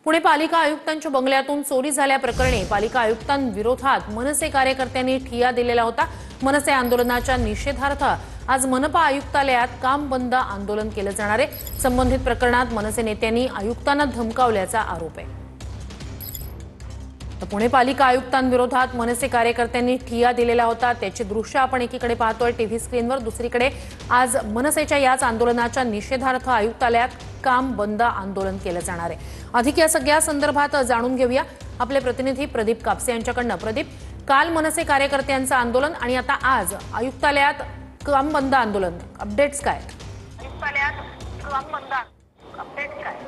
पुणे पालिका आयुक्तांच्या बंगल्यातून चोरी झाल्याप्रकरणी पालिका आयुक्तांविरोधात मनसे कार्यकर्त्यांनी ठिय्या दिलेला होता। मनसे आंदोलनाच्या निषेधार्थ आज मनपा आयुक्तालयात काम बंद आंदोलन केले जाणार आहे। संबंधित प्रकरणात मनसे नेत्यांनी आयुक्तांना धमकावल्याचा आरोप आहे। पुणे पालिका आयुक्तांविरोधात मनसे कार्यकर्त्यांनी ठिय्या दिलेला होता, त्याची दृश्य आपण एकीकडे पाहतोय टीव्ही स्क्रीनवर। दुसरीकडे आज मनसेच्या याच आंदोलनाच्या निषेधार्थ आयुक्तालयात काम बंद आंदोलन केले जाणार आहे। अधिक या सगळ्या संदर्भात जाणून घेऊया आपले प्रतिनिधी प्रदीप कापसे यांच्याकडून। प्रदीप, काल मनसे कार्यकर्त्यांचं आंदोलन आणि आता आज आयुक्तालयात काम बंद आंदोलन, अपडेट्स काय? आयुक्तालयात काम बंद अपडेट्स काय?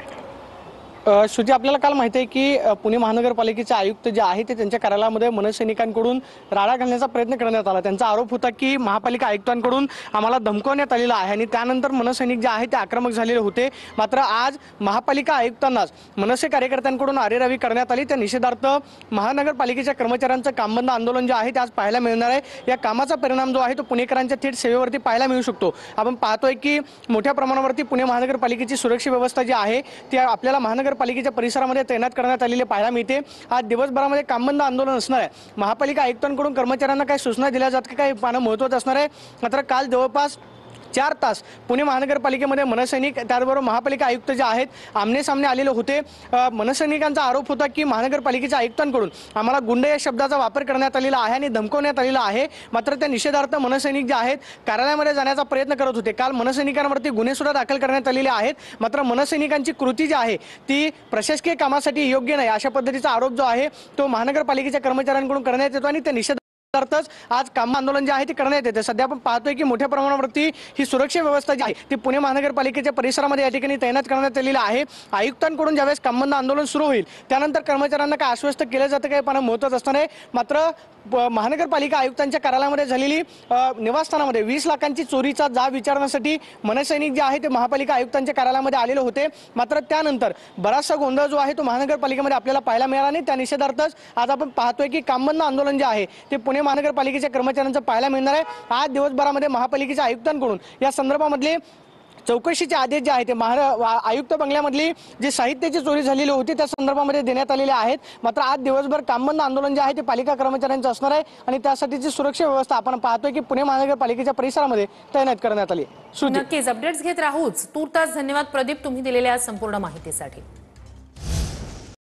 श्रुती, आपल्याला काल माहिती आहे की पुणे महानगरपालिकेचे आयुक्त जे आहेत ते त्यांच्या कार्यालयामध्ये मनसैनिकांकडून राडा घालण्याचा प्रयत्न करण्यात आला। त्यांचा आरोप होता की महापालिका आयुक्तांकडून आम्हाला धमकवण्यात आलेला आहे आणि त्यानंतर मनसैनिक जे आहेत ते आक्रमक झालेले होते। मात्र आज महापालिका आयुक्तांनाच मनसे कार्यकर्त्यांकडून अरेरावी करण्यात आली। त्या निषेधार्थ महानगरपालिकेच्या कर्मचाऱ्यांचं कामबंद आंदोलन जे आहे ते आज पाहायला मिळणार आहे। या कामाचा परिणाम जो आहे तो पुणेकरांच्या थेट सेवेवरती पाहायला मिळू शकतो। आपण पाहतोय की मोठ्या प्रमाणावरती पुणे महानगरपालिकेची सुरक्षा व्यवस्था जी आहे ती आपल्याला महानगरपालिकेच्या परिसरामध्ये तैनात करण्यात आलेली पाहायला मिळते। आज दिवसभरामध्ये कामबंद आंदोलन असणार आहे। महापालिका आयुक्तांकडून कर्मचाऱ्यांना काही सूचना दिल्या जातात काही पाहणं महत्त्वाचं असणार आहे। मात्र काल जवळपास 4 तास पुणे महानगरपालिकेमध्ये मनसैनिक त्याचबरोबर महापालिका आयुक्त जे आहेत आमने सामने आलेले होते। मनसैनिकांचा आरोप होता की महानगरपालिकेच्या आयुक्तांकडून आम्हाला गुंड या शब्दाचा वापर करण्यात आलेला आहे आणि धमकवण्यात आलेला आहे। मात्र त्या निषेधार्थ मनसैनिक जे आहेत कार्यालयामध्ये जाण्याचा प्रयत्न करत होते। काल मनसैनिकांवरती गुन्हे सुद्धा दाखल करण्यात आलेले आहेत। मात्र मनसैनिकांची कृती जी आहे ती प्रशासकीय कामासाठी योग्य नाही अशा पद्धतीचा आरोप जो आहे तो महानगरपालिकेच्या कर्मचाऱ्यांकडून करण्यात येतो आणि त्या निषेध आज काम आंदोलन जे आहे ते करण्यात येते। सध्या आपण पाहतोय की मोठ्या प्रमाणावरती ही सुरक्षा व्यवस्था जी आहे ती पुणे महानगरपालिकेच्या परिसरामध्ये या ठिकाणी तैनात करण्यात आलेली आहे। आयुक्तांकडून ज्यावेळेस कामबंद आंदोलन सुरू होईल त्यानंतर कर्मचाऱ्यांना काय आश्वस्त केलं जातं काय पाहणं महत्त्वाचं असणार आहे। मात्र महानगरपालिका आयुक्तांच्या कार्यालयामध्ये झालेली निवासस्थानामध्ये 20 लाखांची चोरीचा जाब विचारण्यासाठी मनसैनिक जे आहे ते महापालिका आयुक्तांच्या कार्यालयामध्ये आलेले होते। मात्र त्यानंतर बराचसा गोंधळ जो आहे तो महानगरपालिकेमध्ये आपल्याला पाहायला मिळाला नाही। त्या निषेधार्थच आज आपण पाहतोय की कामबंद आंदोलन जे आहे ते पुणे महानगरपालिकेच्या कर्मचाऱ्यांचं पाहायला मिळणार आहे। आज दिवसभरामध्ये महापालिकेच्या आयुक्तांकडून या संदर्भामधले चौकशीचे आदेश जे आहे ते आयुक्त बंगल्यामधली जी साहित्याची चोरी झालेली होती त्या संदर्भामध्ये देण्यात आलेले आहेत। मात्र आज दिवसभर कामबंद आंदोलन जे आहे ते पालिका कर्मचाऱ्यांचं असणार आहे आणि त्यासाठीची सुरक्षा व्यवस्था आपण पाहतोय की पुणे महानगरपालिकेच्या परिसरामध्ये तैनात करण्यात आली आहे। नक्कीच अपडेट्स घेत राहूच। तूर्तास धन्यवाद प्रदीप, तुम्ही दिलेल्या संपूर्ण माहितीसाठी।